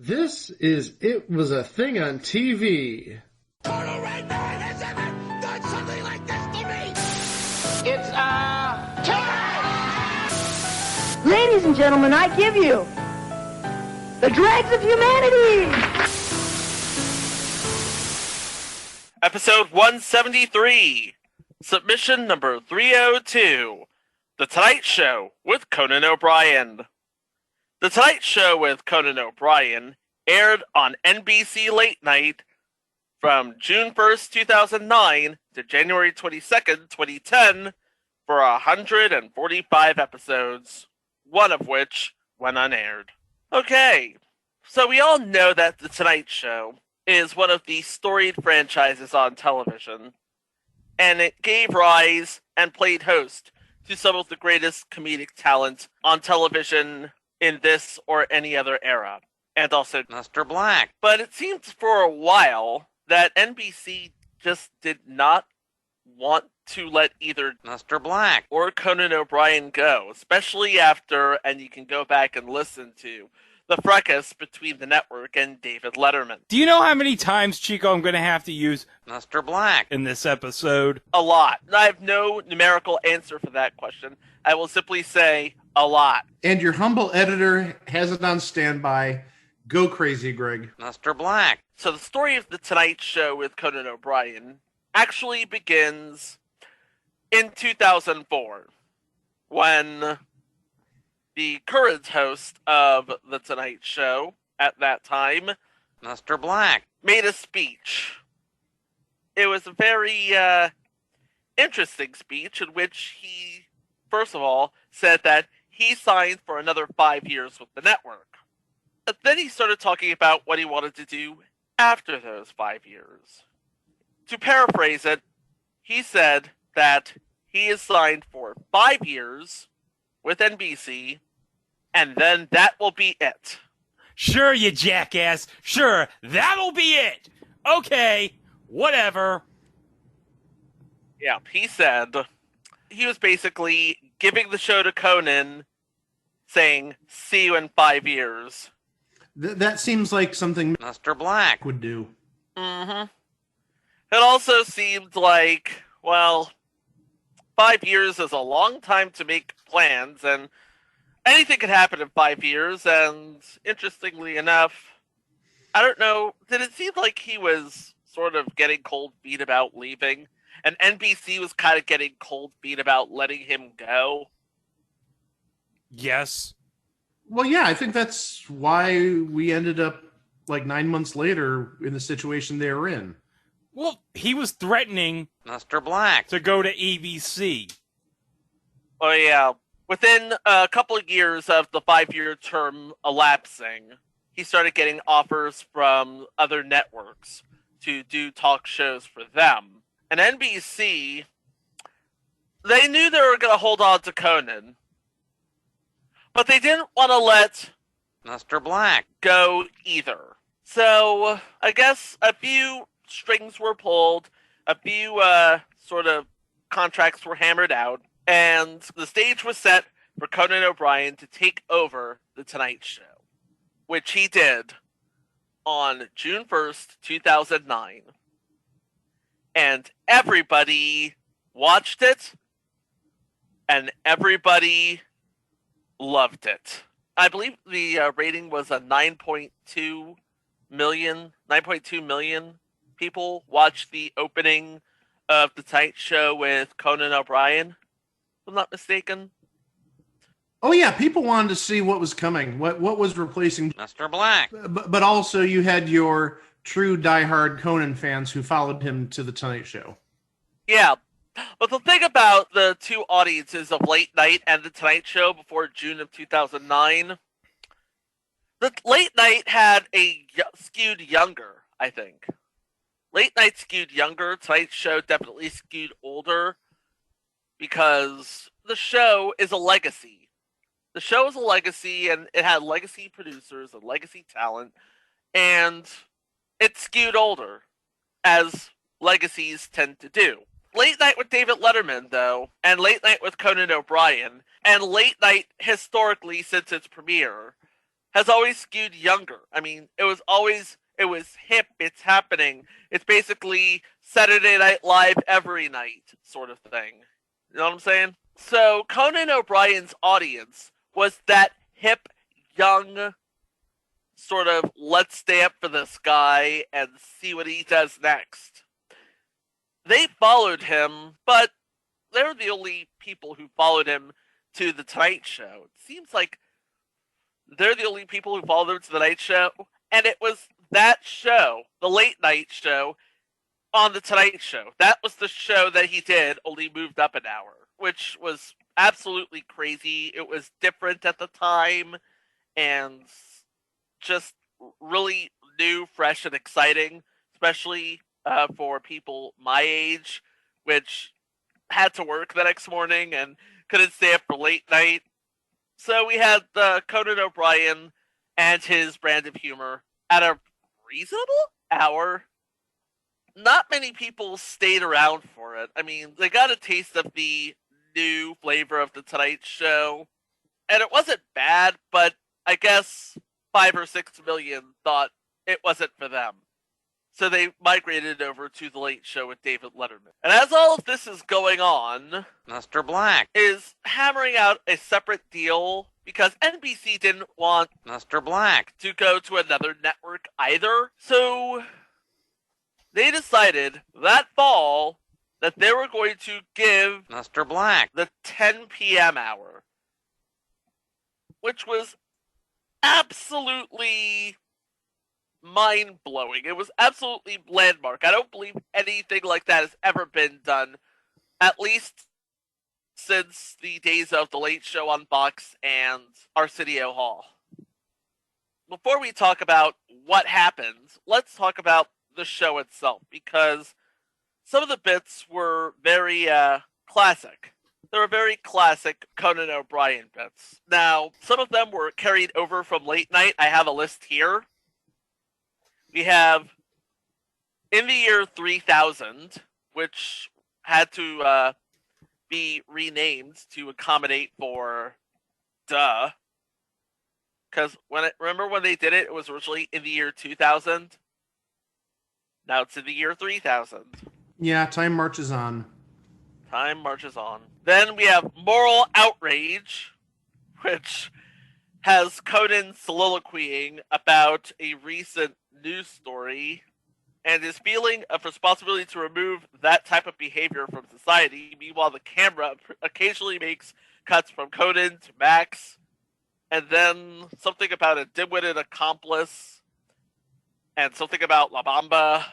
This is It Was a Thing on TV. Total Red Man has ever done something like this to me! It's, time! Ladies and gentlemen, I give you the dregs of humanity! Episode 173, submission number 302, The Tonight Show with Conan O'Brien. The Tonight Show with Conan O'Brien aired on NBC Late Night from June 1st, 2009 to January 22nd, 2010 for 145 episodes, one of which went unaired. Okay, so we all know that The Tonight Show is one of the storied franchises on television, and it gave rise and played host to some of the greatest comedic talent on television in this or any other era, and also Mr. Black. But it seemed for a while that NBC just did not want to let either Mr. Black or Conan O'Brien go, especially after, and you can go back and listen to, the fracas between the network and David Letterman. Do you know how many times, Chico, I'm going to have to use Mr. Black in this episode? A lot. I have no numerical answer for that question. I will simply say a lot. And your humble editor has it on standby. Go crazy, Greg. Mr. Black. So the story of The Tonight Show with Conan O'Brien actually begins in 2004, when the current host of The Tonight Show at that time, Mr. Black, made a speech. It was a very interesting speech in which he, first of all, said that he signed for another 5 years with the network. But then he started talking about what he wanted to do after those 5 years. To paraphrase it, he said that he is signed for 5 years with NBC, and then that will be it. Sure, you jackass. Sure, that'll be it. Okay, whatever. Yeah, he said he was basically giving the show to Conan, saying, see you in 5 years. That seems like something Mr. Black would do. Mm-hmm. It also seemed like, well, 5 years is a long time to make plans, and anything could happen in 5 years, and interestingly enough, I don't know, did it seem like he was sort of getting cold feet about leaving, and NBC was kind of getting cold feet about letting him go? Yes. Well, yeah, I think that's why we ended up, like 9 months later, in the situation they were in. Well, he was threatening Mr. Black to go to ABC. Oh, yeah. Within a couple of years of the 5-year term elapsing, he started getting offers from other networks to do talk shows for them. And NBC, they knew they were going to hold on to Conan, but they didn't want to let Mr. Black go either. So, I guess a few strings were pulled, a few sort of contracts were hammered out, and the stage was set for Conan O'Brien to take over The Tonight Show, which he did on June 1st, 2009. And everybody watched it, and everybody loved it. I believe the rating was a 9.2 million people watched the opening of The Tonight Show with Conan O'Brien, if I'm not mistaken. Oh, yeah, people wanted to see what was coming, what was replacing Mr. Black. But also you had your true diehard Conan fans who followed him to The Tonight Show. Yeah, but the thing about the two audiences of Late Night and The Tonight Show before June of 2009, the Late Night had a skewed younger, I think. Late Night skewed younger, Tonight Show definitely skewed older, because the show is a legacy. The show is a legacy, and it had legacy producers and legacy talent, and it skewed older, as legacies tend to do. Late Night with David Letterman, though, and Late Night with Conan O'Brien, and Late Night historically since its premiere, has always skewed younger. I mean, it was hip, it's happening. It's basically Saturday Night Live every night sort of thing. You know what I'm saying? So Conan O'Brien's audience was that hip, young, sort of let's stay up for this guy and see what he does next. They followed him, but they're the only people who followed him to the Tonight Show. It seems like they're the only people who followed him to the Tonight Show, and it was that show, the late night show, on the Tonight Show. That was the show that he did, only moved up an hour, which was absolutely crazy. It was different at the time, and just really new, fresh, and exciting, especially for people my age, which had to work the next morning and couldn't stay up for late night. So we had Conan O'Brien and his brand of humor at a reasonable hour. Not many people stayed around for it. I mean, they got a taste of the new flavor of the Tonight Show, and it wasn't bad, but I guess 5 or 6 million thought it wasn't for them. So they migrated over to the Late Show with David Letterman. And as all of this is going on, Mr. Black. is hammering out a separate deal because NBC didn't want Mr. Black. to go to another network either. So they decided that fall that they were going to give Mr. Black. the 10 p.m. hour, which was absolutely mind-blowing. It was absolutely landmark. I don't believe anything like that has ever been done, at least since the days of The Late Show on Fox and Arsenio Hall. Before we talk about what happened, let's talk about the show itself, because some of the bits were very classic. They were very classic Conan O'Brien bits. Now, some of them were carried over from late night. I have a list here. We have in the year 3000, which had to be renamed to accommodate for duh. Because remember when they did it, it was originally in the year 2000. Now it's in the year 3000. Yeah, time marches on. Time marches on. Then we have Moral Outrage, which has Conan soliloquying about a recent news story and his feeling of responsibility to remove that type of behavior from society. Meanwhile, the camera occasionally makes cuts from Conan to Max, and then something about a dim-witted accomplice, and something about La Bamba,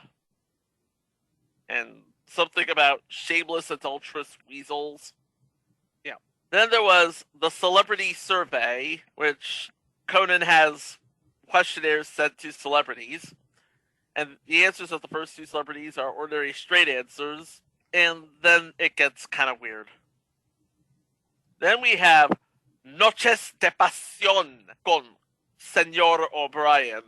and something about shameless adulterous weasels. Yeah. Then there was the celebrity survey, which Conan has questionnaires sent to celebrities, and the answers of the first 2 celebrities are ordinary straight answers, and then it gets kind of weird. Then we have Noches de Pasión con Señor O'Brien,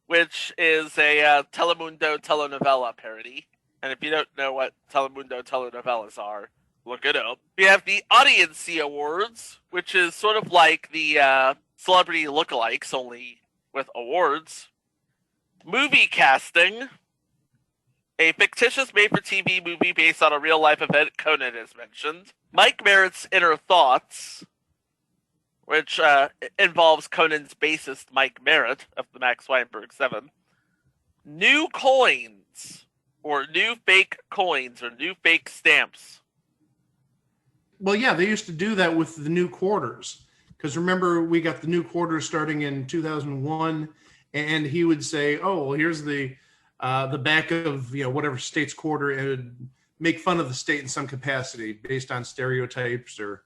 which is a Telemundo telenovela parody. And if you don't know what Telemundo telenovelas are, look it up. We have the Audiency Awards, which is sort of like the celebrity lookalikes, only with awards. Movie casting, a fictitious made-for-TV movie based on a real-life event Conan is mentioned. Mike Merritt's Inner Thoughts, which involves Conan's bassist Mike Merritt of the Max Weinberg 7. New coins, or new fake coins, or new fake stamps. Well, yeah, they used to do that with the new quarters. Because remember, we got the new quarters starting in 2001, and he would say, "Oh, well, here's the back of whatever state's quarter," and it would make fun of the state in some capacity based on stereotypes or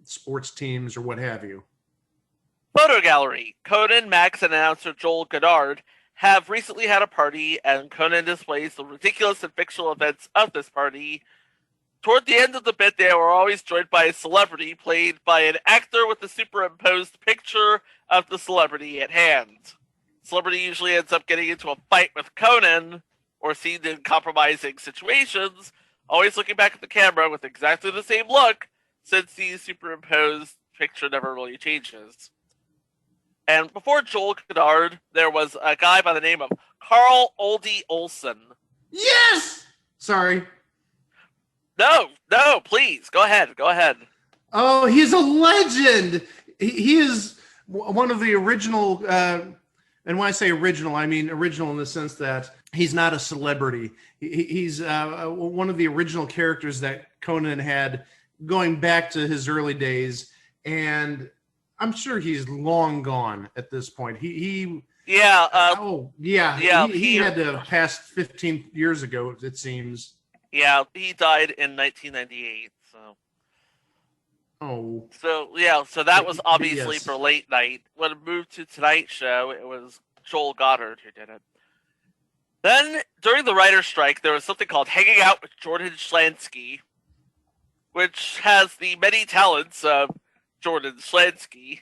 sports teams or what have you. Photo gallery. Conan, Max, and announcer Joel Goddard have recently had a party, and Conan displays the ridiculous and fictional events of this party. Toward the end of the bit, they were always joined by a celebrity played by an actor with a superimposed picture of the celebrity at hand. Celebrity usually ends up getting into a fight with Conan, or seen in compromising situations, always looking back at the camera with exactly the same look, since the superimposed picture never really changes. And before Joel Goddard, there was a guy by the name of Carl Oldie Olson. Yes! Sorry. No, please. Go ahead. Oh, he's a legend. He is one of the original, and when I say original, I mean original in the sense that he's not a celebrity. He's one of the original characters that Conan had going back to his early days, and I'm sure he's long gone at this point. He had to have passed 15 years ago, it seems. Yeah, he died in 1998. So that was obviously Yes. for late night. When it moved to Tonight Show, it was Joel Goddard who did it. Then, during the writer's strike, there was something called Hanging Out with Jordan Schlansky, which has the many talents of Jordan Schlansky.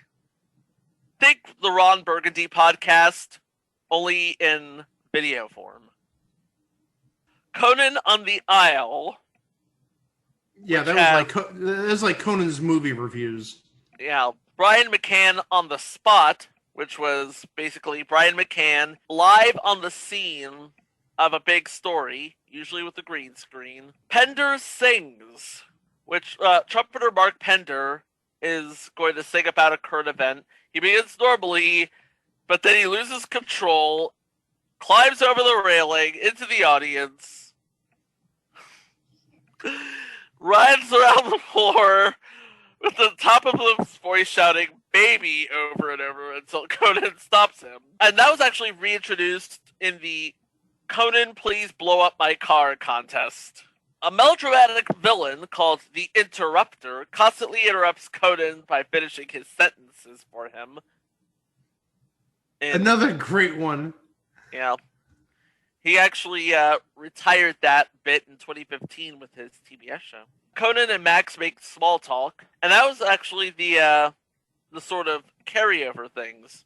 Think the Ron Burgundy podcast, only in video form. Conan on the Isle. Yeah, that was like Conan's movie reviews. Yeah, Brian McCann on the Spot, which was basically Brian McCann live on the scene of a big story, usually with a green screen. Pender Sings, which trumpeter Mark Pender is going to sing about a current event. He begins normally, but then he loses control, climbs over the railing into the audience, rides around the floor with the top of his voice shouting "baby" over and over until Conan stops him. And that was actually reintroduced in the Conan Please Blow Up My Car contest. A melodramatic villain called the Interrupter constantly interrupts Conan by finishing his sentences for him. Another great one. Yeah. He actually retired that bit in 2015 with his TBS show. Conan and Max make small talk, and that was actually the sort of carryover things.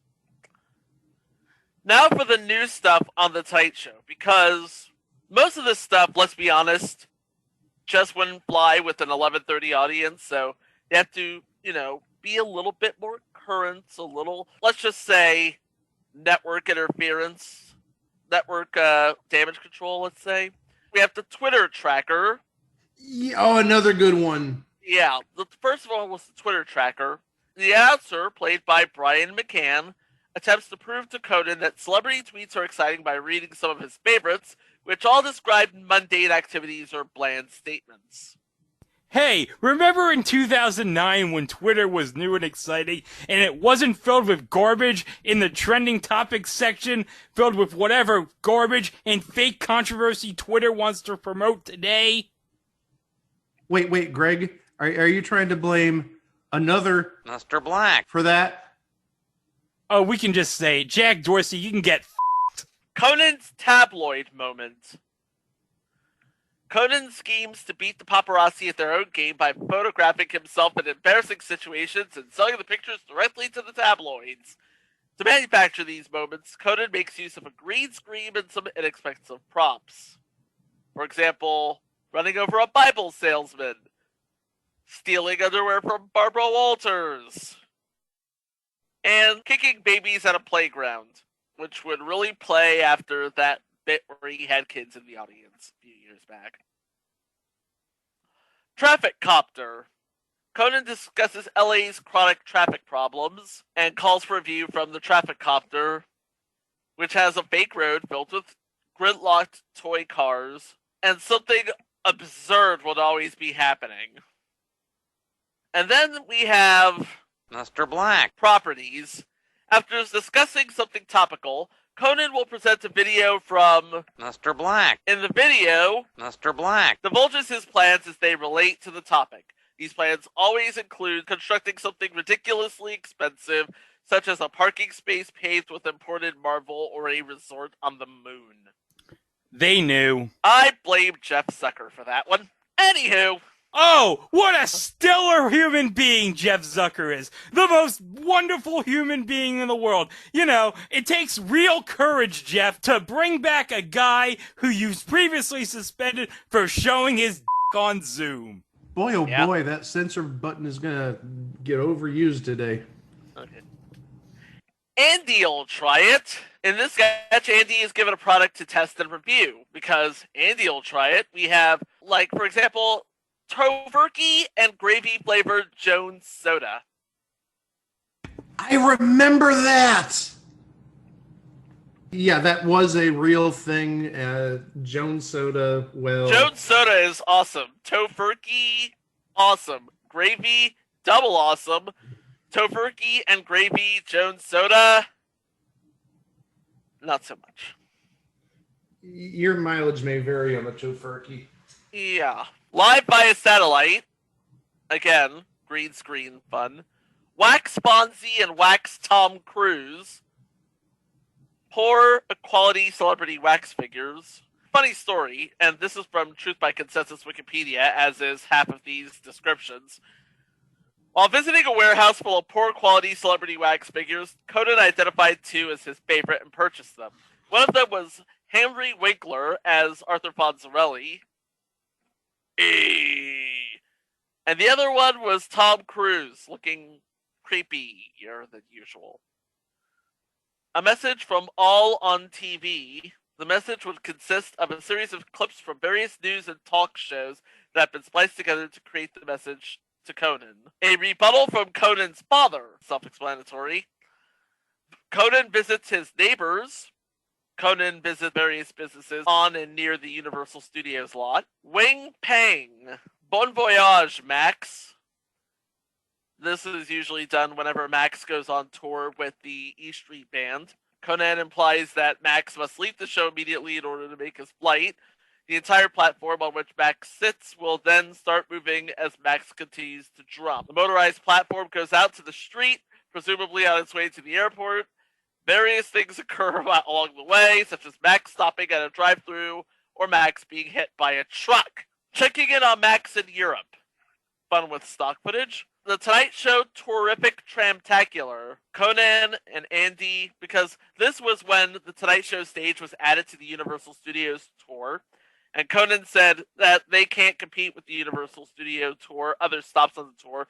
Now for the new stuff on the Tonight Show, because most of this stuff, let's be honest, just wouldn't fly with an 11:30 audience, so they have to, be a little bit more current, a little, let's just say, network interference, network damage control, let's say. We have the Twitter tracker. Oh, another good one. Yeah, the first of all was the Twitter tracker. The announcer, played by Brian McCann, attempts to prove to Conan that celebrity tweets are exciting by reading some of his favorites, which all describe mundane activities or bland statements. Hey, remember in 2009 when Twitter was new and exciting and it wasn't filled with garbage in the trending topics section, filled with whatever garbage and fake controversy Twitter wants to promote today? Wait, Greg, are you trying to blame another Mr. Black for that? Oh, we can just say, Jack Dorsey, you can get Conan's tabloid moment. Conan schemes to beat the paparazzi at their own game by photographing himself in embarrassing situations and selling the pictures directly to the tabloids. To manufacture these moments, Conan makes use of a green screen and some inexpensive props. For example, running over a Bible salesman, stealing underwear from Barbara Walters, and kicking babies at a playground, which would really play after that bit where he had kids in the audience a few years back. Traffic Copter. Conan discusses LA's chronic traffic problems and calls for a view from the Traffic Copter, which has a fake road built with gridlocked toy cars, and something absurd would always be happening. And then we have Mr. Black properties. After discussing something topical, Conan will present a video from Mr. Black in the video, Mr. Black divulges his plans as they relate to the topic. These plans always include constructing something ridiculously expensive, such as a parking space paved with imported marble or a resort on the moon. They knew. I blame Jeff Zucker for that one. Anywho. Oh, what a stellar human being Jeff Zucker is. The most wonderful human being in the world. You know, it takes real courage, Jeff, to bring back a guy who you've previously suspended for showing his d*** on Zoom. Boy, oh boy, that censor button is going to get overused today. Okay. Andy'll try it. In this sketch, Andy is given a product to test and review. Because Andy'll try it, we have, like, for example, Tofurkey and gravy flavored Jones soda. I remember that. Yeah, that was a real thing. Jones soda, well... Jones soda is awesome. Tofurkey, awesome. Gravy, double awesome. Tofurkey and gravy Jones soda, not so much. Your mileage may vary on the Tofurkey. Yeah. Live via satellite. Again, green screen fun. Wax Fonzie and Wax Tom Cruise. Poor quality celebrity wax figures. Funny story, and this is from Truth by Consensus Wikipedia, as is half of these descriptions. While visiting a warehouse full of poor quality celebrity wax figures, Conan identified two as his favorite and purchased them. One of them was Henry Winkler as Arthur Fonzarelli. And the other one was Tom Cruise, looking creepier than usual. A message from All on TV. The message would consist of a series of clips from various news and talk shows that have been spliced together to create the message to Conan. A rebuttal from Conan's father, self-explanatory. Conan visits his neighbors. Conan visits various businesses on and near the Universal Studios lot. Wing Pang. Bon voyage, Max. This is usually done whenever Max goes on tour with the E Street Band. Conan implies that Max must leave the show immediately in order to make his flight. The entire platform on which Max sits will then start moving as Max continues to drum. The motorized platform goes out to the street, presumably on its way to the airport. Various things occur along the way, such as Max stopping at a drive-thru or Max being hit by a truck. Checking in on Max in Europe. Fun with stock footage. The Tonight Show Terrific Tramtacular. Conan and Andy, because this was when the Tonight Show stage was added to the Universal Studios tour. And Conan said that they can't compete with the Universal Studio tour, other stops on the tour,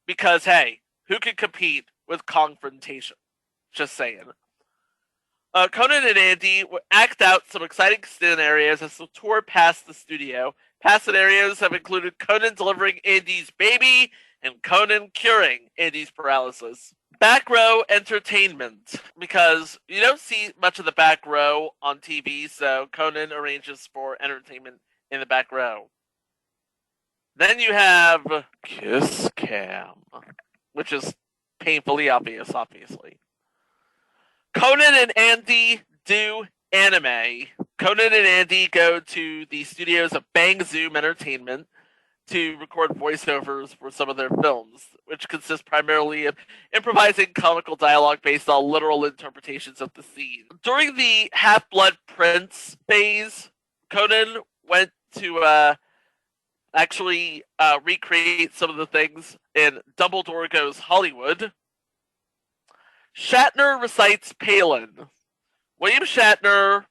because, hey, who can compete with confrontation? Just saying. Conan and Andy act out some exciting scenarios as the tour passed the studio. Past scenarios have included Conan delivering Andy's baby and Conan curing Andy's paralysis. Back row entertainment, because you don't see much of the back row on TV, so Conan arranges for entertainment in the back row. Then you have Kiss Cam, which is painfully obvious, obviously. Conan and Andy do anime. Conan and Andy go to the studios of Bang Zoom Entertainment to record voiceovers for some of their films, which consist primarily of improvising comical dialogue based on literal interpretations of the scene. During the Half-Blood Prince phase, Conan went to actually recreate some of the things in Dumbledore Goes Hollywood. Shatner recites Palin. William Shatner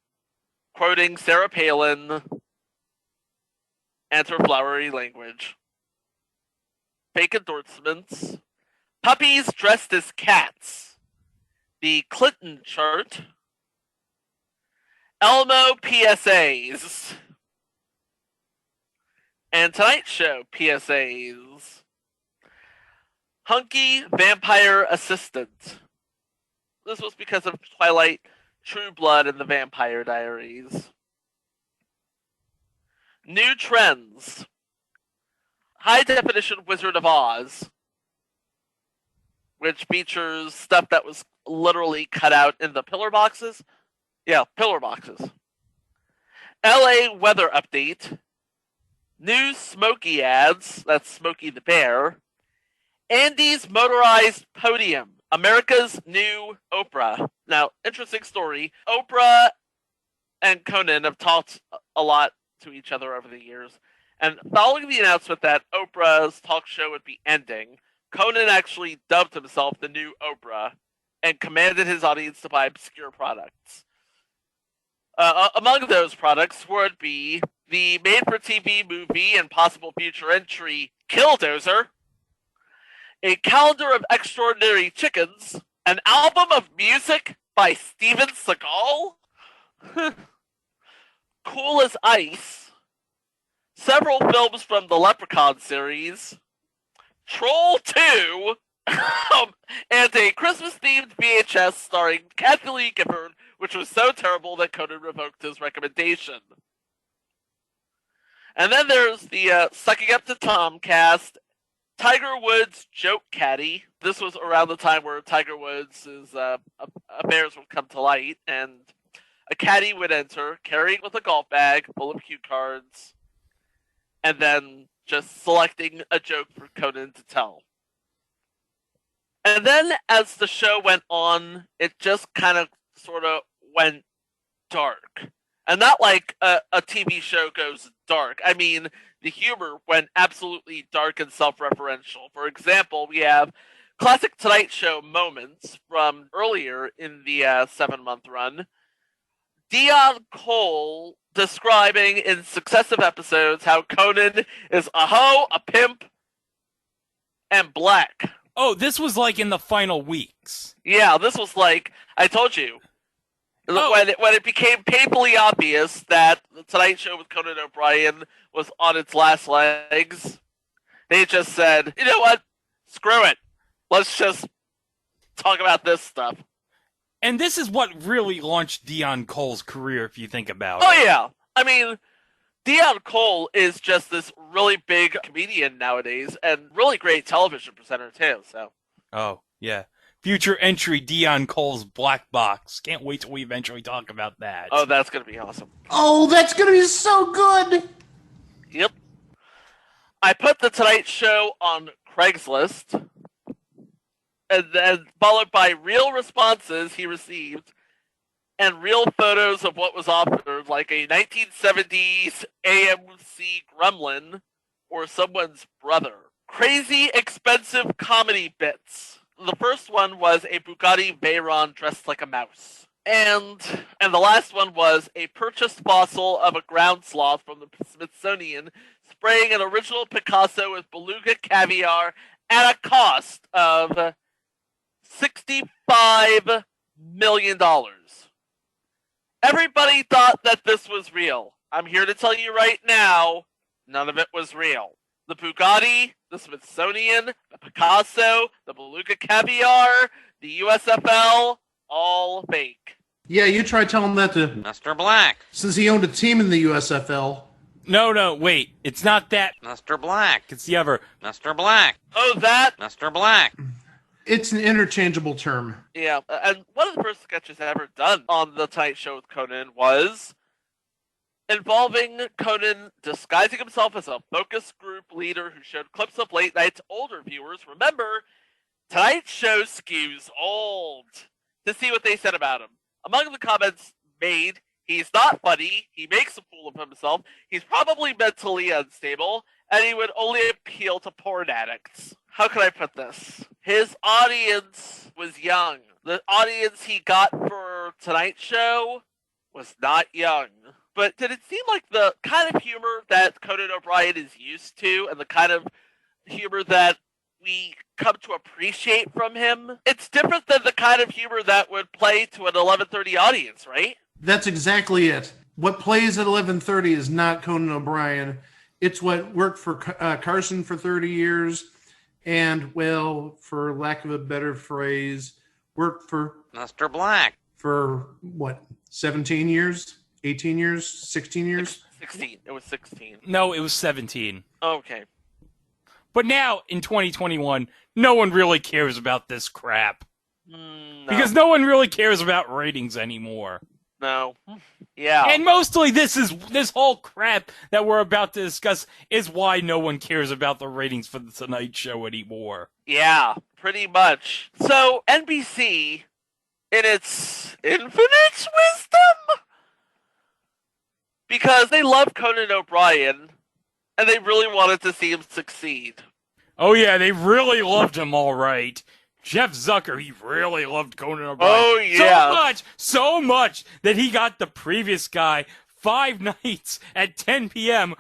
quoting Sarah Palin and her flowery language. Fake endorsements. Puppies dressed as cats. The Clinton chart. Elmo PSAs. And Tonight Show PSAs. Hunky Vampire Assistant. This was because of Twilight, True Blood, and the Vampire Diaries. New trends. High definition Wizard of Oz, which features stuff that was literally cut out in the pillar boxes. Yeah, pillar boxes. LA weather update. New Smokey ads. That's Smokey the Bear. Andy's motorized podium. America's new Oprah. Now, interesting story. Oprah and Conan have talked a lot to each other over the years. And following the announcement that Oprah's talk show would be ending, Conan actually dubbed himself the new Oprah and commanded his audience to buy obscure products. Among those products would be the made-for-TV movie and possible future entry Killdozer, a calendar of extraordinary chickens, An album of music by Steven Seagal? Cool as Ice. Several films from the Leprechaun series. Troll 2. And a Christmas-themed VHS starring Kathy Lee Gifford, which was so terrible that Conan revoked his recommendation. And then there's the Sucking Up to Tom cast, Tiger Woods' Joke Caddy. This was around the time where Tiger Woods' affairs would come to light, and a caddy would enter, carrying with a golf bag full of cue cards, and then just selecting a joke for Conan to tell. And then as the show went on, it just kind of sort of went dark. And not like a TV show goes dark. I mean, the humor went absolutely dark and self-referential. For example, we have classic Tonight Show moments from earlier in the 7-month run. Dion Cole describing in successive episodes how Conan is a hoe, a pimp, and black. Oh, this was like in the final weeks. Yeah, this was like, I told you. Oh. When it became painfully obvious that the Tonight Show with Conan O'Brien was on its last legs, they just said, you know what? Screw it. Let's just talk about this stuff. And this is what really launched Dion Cole's career, if you think about it. Oh, yeah. I mean, Dion Cole is just this really big comedian nowadays and really great television presenter, too. So. Oh, yeah. Future entry, Dion Cole's Black Box. Can't wait till we eventually talk about that. Oh, that's going to be awesome. Oh, that's going to be so good. Yep. I put The Tonight Show on Craigslist, and then followed by real responses he received and real photos of what was offered, like a 1970s AMC gremlin or someone's brother. Crazy expensive comedy bits. The first one was a Bugatti Veyron dressed like a mouse. And the last one was a purchased fossil of a ground sloth from the Smithsonian, spraying an original Picasso with beluga caviar at a cost of $65 million. Everybody thought that this was real. I'm here to tell you right now, none of it was real. The Bugatti, the Smithsonian, the Picasso, the beluga caviar, the USFL, all fake. Yeah, you try telling that to Mr. Black. since he owned a team in the USFL. No, wait. It's not that. Mr. Black. It's the other. Mr. Black. Oh, that? Mr. Black. It's an interchangeable term. Yeah, and one of the first sketches ever done on The Tonight Show with Conan was involving Conan disguising himself as a focus group leader who showed clips of late night to older viewers. Remember, Tonight Show skews old. To see what they said about him. Among the comments made, he's not funny, he makes a fool of himself, he's probably mentally unstable, and he would only appeal to porn addicts. How can I put this? His audience was young. The audience he got for Tonight Show was not young. But did it seem like the kind of humor that Conan O'Brien is used to and the kind of humor that we come to appreciate from him? It's different than the kind of humor that would play to an 11:30 audience, right? That's exactly it. What plays at 11:30 is not Conan O'Brien. It's what worked for Carson for 30 years and, well, for lack of a better phrase, worked for Mr. Black. for what, 17 years? 18 years? 16 years? 16. It was 16. No, it was 17. Okay. But now, in 2021, no one really cares about this crap. No. Because no one really cares about ratings anymore. No. Yeah. And mostly this whole crap that we're about to discuss is why no one cares about the ratings for the Tonight Show anymore. Yeah, pretty much. So, NBC, in its infinite wisdom, because they love Conan O'Brien, and they really wanted to see him succeed. Oh yeah, they really loved him all right. Jeff Zucker, he really loved Conan O'Brien. Oh, yeah. So much that he got the previous guy 5 nights at 10 p.m.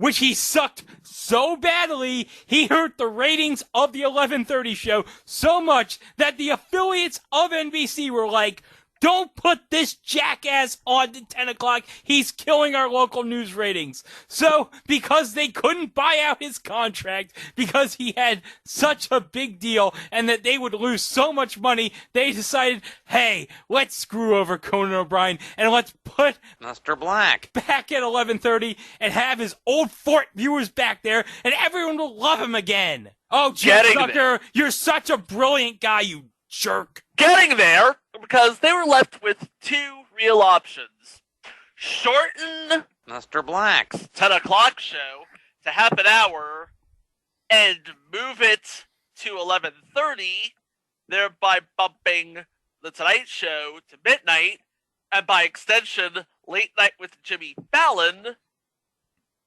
which he sucked so badly, he hurt the ratings of the 11:30 show so much that the affiliates of NBC were like, don't put this jackass on at 10 o'clock. He's killing our local news ratings. So, because they couldn't buy out his contract, because he had such a big deal, and that they would lose so much money, they decided, hey, let's screw over Conan O'Brien, and let's put Mr. Black back at 11:30 and have his old fort viewers back there, and everyone will love him again. Oh, Jeff Getting Zucker, you're such a brilliant guy, you jerk. Getting there, because they were left with two real options. Shorten Mr. Black's 10 o'clock show to half an hour and move it to 11:30, thereby bumping The Tonight Show to midnight, and by extension, Late Night with Jimmy Fallon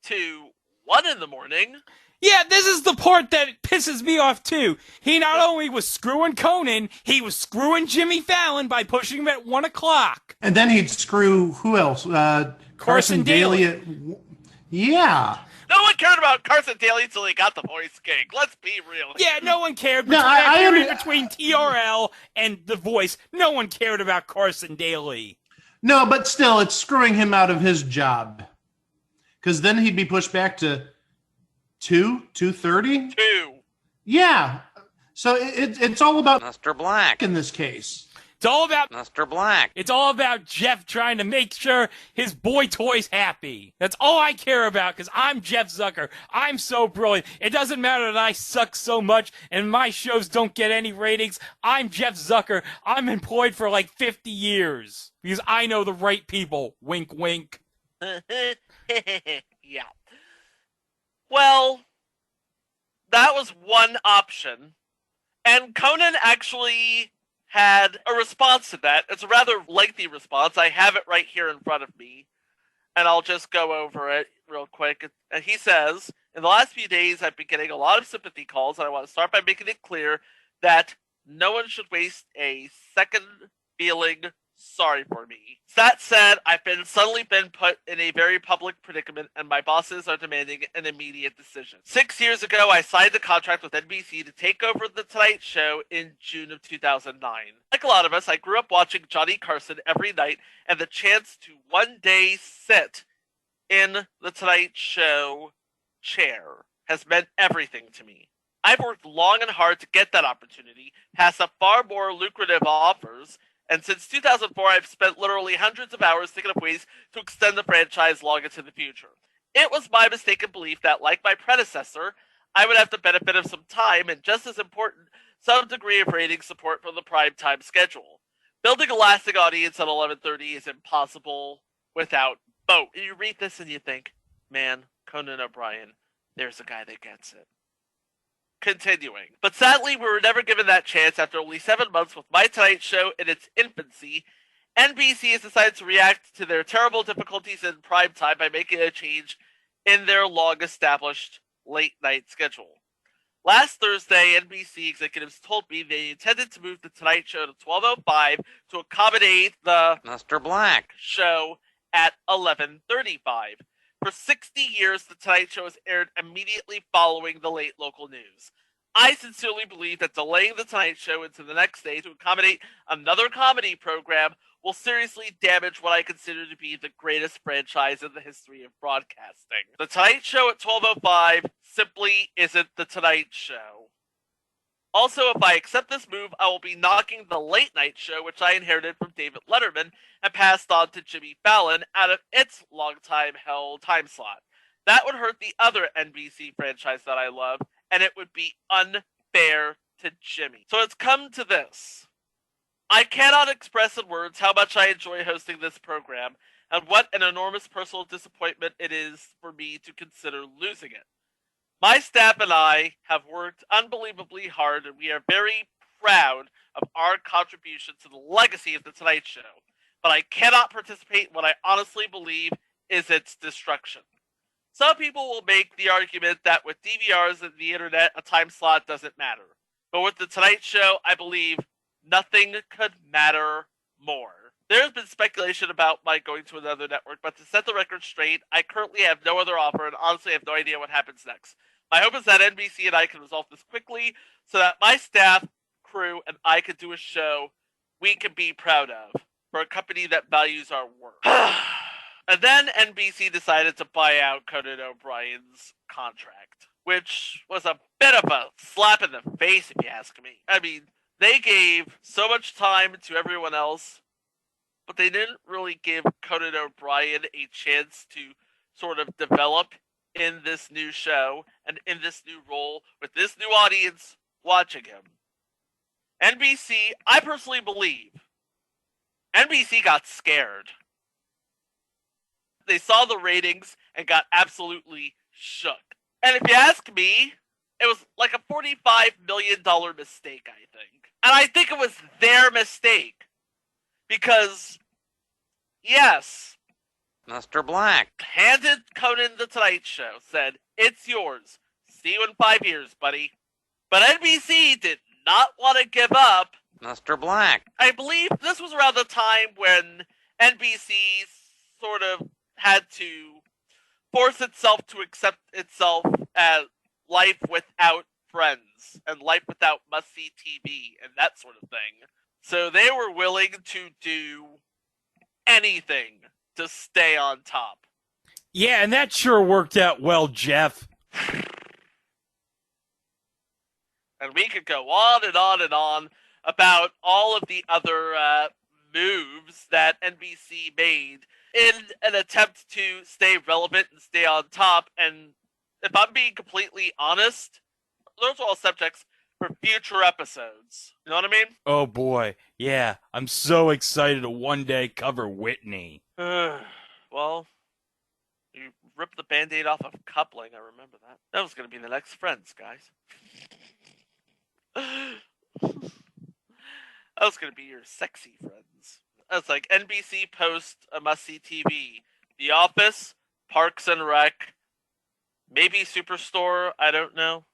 to 1 in the morning. Yeah, this is the part that pisses me off, too. He not only was screwing Conan, he was screwing Jimmy Fallon by pushing him at 1 o'clock. And then he'd screw who else? Carson Daly. Yeah. No one cared about Carson Daly until he got the voice gig. Let's be real here. Yeah, no one cared. No, Between TRL and The Voice, no one cared about Carson Daly. No, but still, it's screwing him out of his job. Because then he'd be pushed back to 2:30? 2. Yeah. So it's all about Mr. Black in this case. It's all about Mr. Black It's all about Jeff trying to make sure his boy toy's happy. That's all I care about, because I'm Jeff Zucker. I'm so brilliant. It doesn't matter that I suck so much and my shows don't get any ratings. I'm Jeff Zucker. I'm employed for like 50 years because I know the right people. Wink, wink. Yeah. Well, that was one option. And Conan actually had a response to that. It's a rather lengthy response. I have it right here in front of me, and I'll just go over it real quick. And he says, in the last few days, I've been getting a lot of sympathy calls, and I want to start by making it clear that no one should waste a second feeling sorry for me. That said, I've suddenly been put in a very public predicament, and my bosses are demanding an immediate decision. 6 years ago, I signed a contract with NBC to take over The Tonight Show in June of 2009. Like a lot of us, I grew up watching Johnny Carson every night, and the chance to one day sit in The Tonight Show chair has meant everything to me. I've worked long and hard to get that opportunity, passed up far more lucrative offers, and since 2004, I've spent literally hundreds of hours thinking of ways to extend the franchise long into the future. It was my mistaken belief that, like my predecessor, I would have the benefit of some time and, just as important, some degree of rating support from the primetime schedule. Building a lasting audience at 11:30 is impossible without both. You read this and you think, man, Conan O'Brien, there's a guy that gets it. Continuing. But sadly, we were never given that chance after only 7 months with My Tonight Show in its infancy. NBC has decided to react to their terrible difficulties in primetime by making a change in their long-established late-night schedule. Last Thursday, NBC executives told me they intended to move The Tonight Show to 12:05 to accommodate the Mr. Black show at 11:35. For 60 years, The Tonight Show has aired immediately following the late local news. I sincerely believe that delaying The Tonight Show into the next day to accommodate another comedy program will seriously damage what I consider to be the greatest franchise in the history of broadcasting. The Tonight Show at 12:05 simply isn't The Tonight Show. Also, if I accept this move, I will be knocking the Late Night Show, which I inherited from David Letterman and passed on to Jimmy Fallon, out of its long-time held time slot. That would hurt the other NBC franchise that I love, and it would be unfair to Jimmy. So it's come to this. I cannot express in words how much I enjoy hosting this program, and what an enormous personal disappointment it is for me to consider losing it. My staff and I have worked unbelievably hard, and we are very proud of our contribution to the legacy of The Tonight Show. But I cannot participate in what I honestly believe is its destruction. Some people will make the argument that with DVRs and the internet, a time slot doesn't matter. But with The Tonight Show, I believe nothing could matter more. There's been speculation about Mike going to another network, but to set the record straight, I currently have no other offer and honestly have no idea what happens next. My hope is that NBC and I can resolve this quickly so that my staff, crew, and I can do a show we can be proud of for a company that values our work. And then NBC decided to buy out Conan O'Brien's contract, which was a bit of a slap in the face, if you ask me. I mean, they gave so much time to everyone else, but they didn't really give Conan O'Brien a chance to sort of develop in this new show and in this new role with this new audience watching him. NBC, I personally believe, NBC got scared. They saw the ratings and got absolutely shook. And if you ask me, it was like a $45 million mistake, I think. And I think it was their mistake. Because, yes, Mr. Black. handed Conan the Tonight Show, said, it's yours. See you in 5 years, buddy. But NBC did not want to give up. Mr. Black. I believe this was around the time when NBC sort of had to force itself to accept itself as life without friends and life without must-see TV and that sort of thing. So they were willing to do anything to stay on top. Yeah, and that sure worked out well, Jeff. And we could go on and on and on about all of the other moves that NBC made in an attempt to stay relevant and stay on top. And if I'm being completely honest, those are all subjects for future episodes. You know what I mean? Oh boy, yeah, I'm so excited to one day cover Whitney. Well, you ripped the Band-Aid off of coupling, I remember that. That was going to be the next Friends, guys. That was going to be your sexy Friends. That's like NBC post a must-see TV. The Office, Parks and Rec, maybe Superstore, I don't know.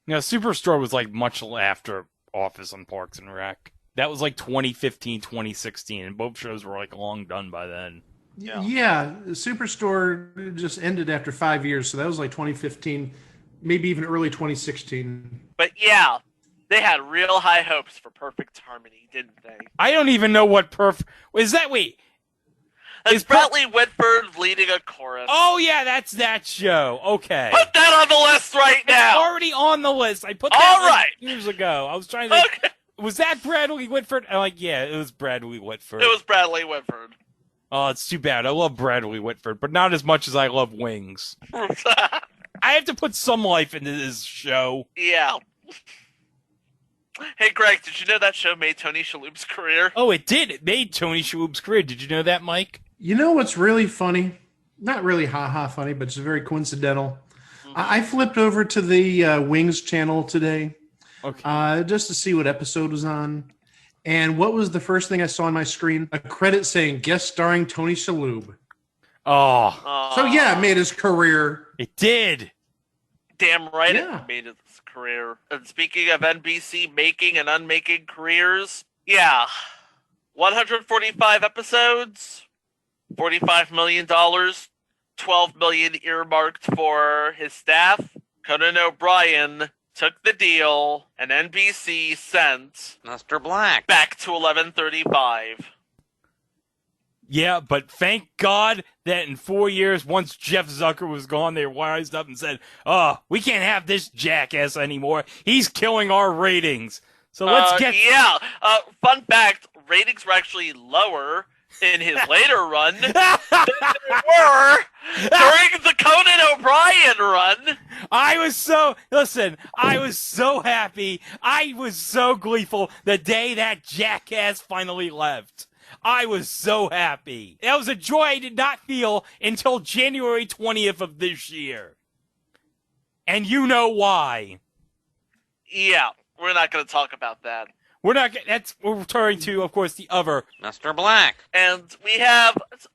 You know, Superstore was like much after Office and Parks and Rec. That was like 2015, 2016, and both shows were like long done by then. Yeah, Superstore just ended after 5 years, so that was like 2015, maybe even early 2016. But yeah, they had real high hopes for Perfect Harmony, didn't they? I don't even know what is that. Wait, It's Bradley Whitford leading a chorus. Oh yeah, that's that show. Okay, Put that on the list right now. already on the list. I put that All like right. years ago. I was trying to. Okay. Was that Bradley Whitford? I'm like, yeah, it was Bradley Whitford. It was Bradley Whitford. Oh, it's too bad. I love Bradley Whitford, but not as much as I love Wings. I have to put some life into this show. Yeah. Hey, Greg, did you know that show made Tony Shalhoub's career? Oh, it did. It made Tony Shalhoub's career. Did you know that, Mike? You know what's really funny? Not really ha-ha funny, but it's very coincidental. I flipped over to the Wings channel today just to see what episode was on. And what was the first thing I saw on my screen? A credit saying guest starring Tony Shalhoub. Oh. So yeah, it made his career. It did. Damn right Yeah. it made his career. And speaking of NBC making and unmaking careers, yeah. 145 episodes, $45 million, $12 million earmarked for his staff. Conan O'Brien took the deal, and NBC sent Mr. Black. back to 11:35. Yeah, but thank God that in 4 years, once Jeff Zucker was gone, they wised up and said, oh, we can't have this jackass anymore. He's killing our ratings. So let's get... Yeah, fun fact, ratings were actually lower in his later run than they were during the Conan O'Brien run. I was so happy. I was so gleeful the day that jackass finally left. I was so happy. That was a joy I did not feel until January 20th of this year. And you know why. Yeah, we're not going to talk about that. We're referring to, of course, the other. Mr. Black. And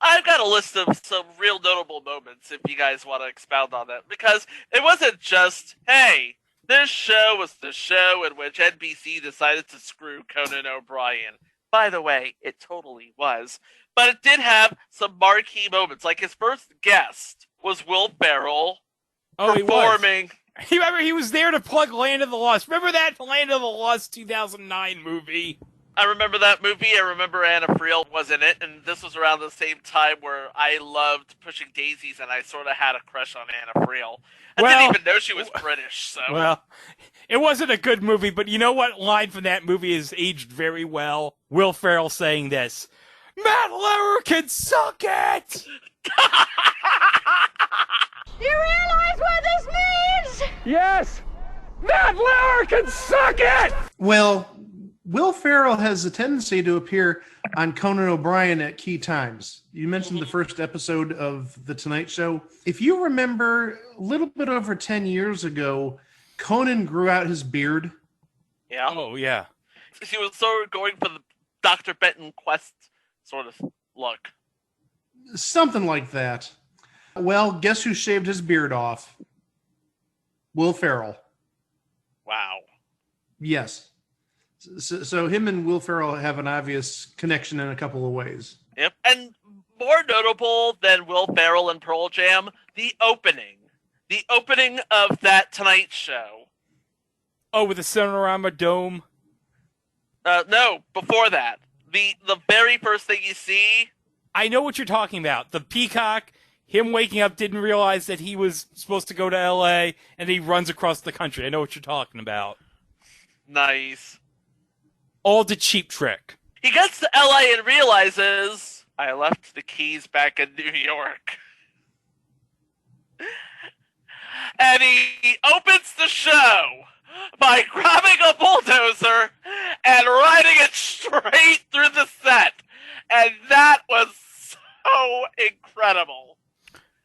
I've got a list of some real notable moments if you guys want to expound on that. Because it wasn't just, hey, this show was the show in which NBC decided to screw Conan O'Brien. by the way, it totally was. But it did have some marquee moments. Like his first guest was Will Ferrell performing. Remember, he was there to plug Land of the Lost. Remember that Land of the Lost 2009 movie? I remember that movie. I remember Anna Friel was in it, and this was around the same time where I loved Pushing Daisies, and I sort of had a crush on Anna Friel. I didn't even know she was British, so... Well, it wasn't a good movie, but you know what line from that movie has aged very well? Will Ferrell saying this, Matt Lauer can suck it! Do you realize what this means? Yes! Matt Lauer can suck it! Well, Will Ferrell has a tendency to appear on Conan O'Brien at key times. You mentioned the first episode of The Tonight Show. If you remember, a little bit over 10 years ago, Conan grew out his beard. Yeah. Oh, yeah. He was sort of going for the Dr. Benton Quest sort of look. Something like that. Well, guess who shaved his beard off? Will Ferrell. Wow. Yes. So him and Will Ferrell have an obvious connection in a couple of ways. Yep. And more notable than Will Ferrell and Pearl Jam, the opening. The opening of that Tonight Show. Oh, with the Cinerama Dome? No, before that. The very first thing you see... I know what you're talking about. The peacock, him waking up, didn't realize that he was supposed to go to L.A., and he runs across the country. I know what you're talking about. Nice. All the Cheap Trick. He gets to L.A. and realizes, I left the keys back in New York. And he opens the show by grabbing a bulldozer and riding it straight through the set. And that was so incredible.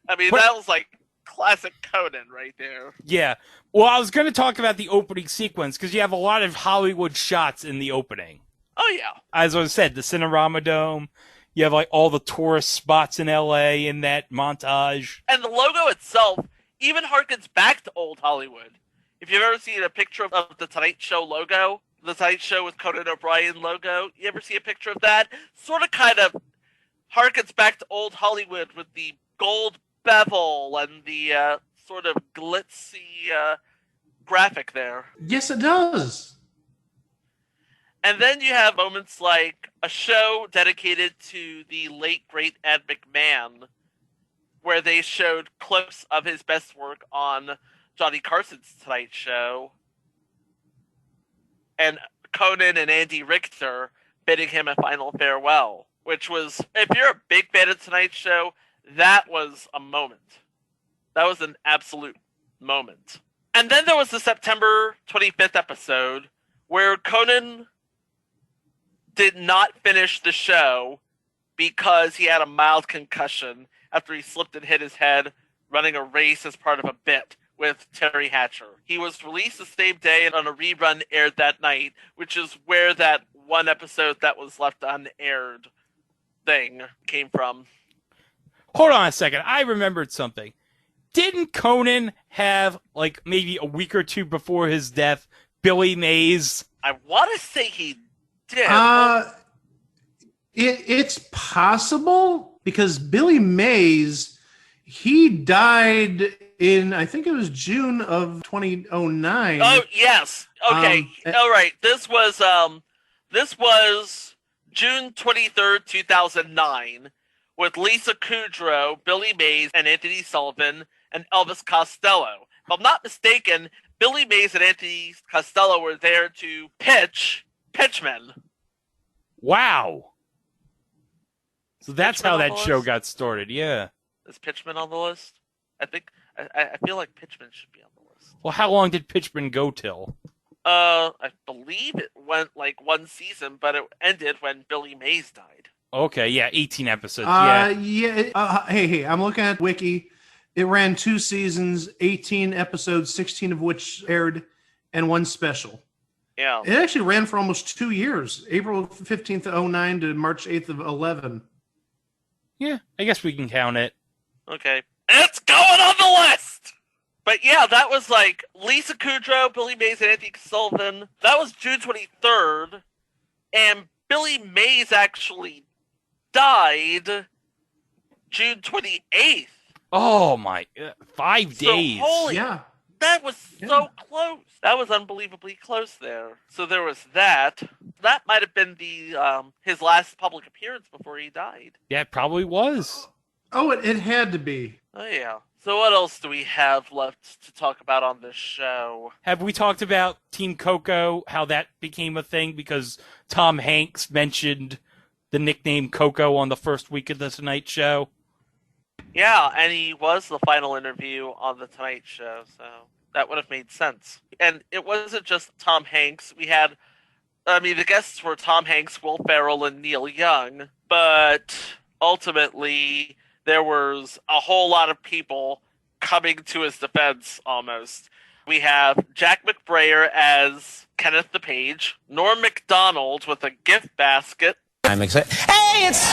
I mean, that was like classic Conan right there. Yeah. Well, I was going to talk about the opening sequence, because you have a lot of Hollywood shots in the opening. Oh, yeah. As I said, the Cinerama Dome. You have like all the tourist spots in L.A. in that montage. And the logo itself even harkens back to old Hollywood. If you've ever seen a picture of the Tonight Show logo, the Tonight Show with Conan O'Brien logo, you ever see a picture of that? Sort of kind of harkens back to old Hollywood with the gold bevel and the sort of glitzy graphic there. Yes, it does. And then you have moments like a show dedicated to the late, great Ed McMahon, where they showed clips of his best work on Johnny Carson's Tonight Show, and Conan and Andy Richter bidding him a final farewell, which was, if you're a big fan of Tonight Show, that was a moment. That was an absolute moment. And then there was the September 25th episode where Conan did not finish the show because he had a mild concussion after he slipped and hit his head running a race as part of a bit with Terry Hatcher. He was released the same day and on a rerun aired that night, which is where that one episode that was left unaired thing came from. Hold on a second. I remembered something. Didn't Conan have, like, maybe a week or two before his death, Billy Mays? I want to say he did. It's possible, because Billy Mays, he died in, I think it was June of 2009. Oh, yes. Okay. All right. This was June 23rd, 2009, with Lisa Kudrow, Billy Mays, and Anthony Sullivan, and Elvis Costello. If I'm not mistaken, Billy Mays and Anthony Costello were there to pitch Pitchmen. Wow. So that's Pitchman how on that the show list? got started, yeah. Is Pitchman on the list? I feel like Pitchman should be on the list. Well, how long did Pitchman go till? I believe it went like one season, but it ended when Billy Mays died. Okay, yeah, 18 episodes, Hey, I'm looking at Wiki. It ran 2 seasons, 18 episodes, 16 of which aired, and 1 special. Yeah. It actually ran for almost 2 years, April 15th of 09 to March 8th of 11. Yeah, I guess we can count it. Okay. It's going on the list! But yeah, that was like Lisa Kudrow, Billy Mays, and Anthony Sullivan. That was June 23rd. And Billy Mays actually died June 28th. Oh my, 5 So, days. holy, Yeah. that was so close. That was unbelievably close there. So there was that. That might have been his last public appearance before he died. Yeah, it probably was. Oh, it had to be. Oh, yeah. So what else do we have left to talk about on this show? Have we talked about Team Coco, how that became a thing? Because Tom Hanks mentioned the nickname Coco on the first week of the Tonight Show. Yeah, and he was the final interview on the Tonight Show, so that would have made sense. And it wasn't just Tom Hanks. The guests were Tom Hanks, Will Ferrell, and Neil Young, but ultimately there was a whole lot of people coming to his defense almost. We have Jack McBrayer as Kenneth the Page, Norm Macdonald with a gift basket. I'm excited. Hey, it's...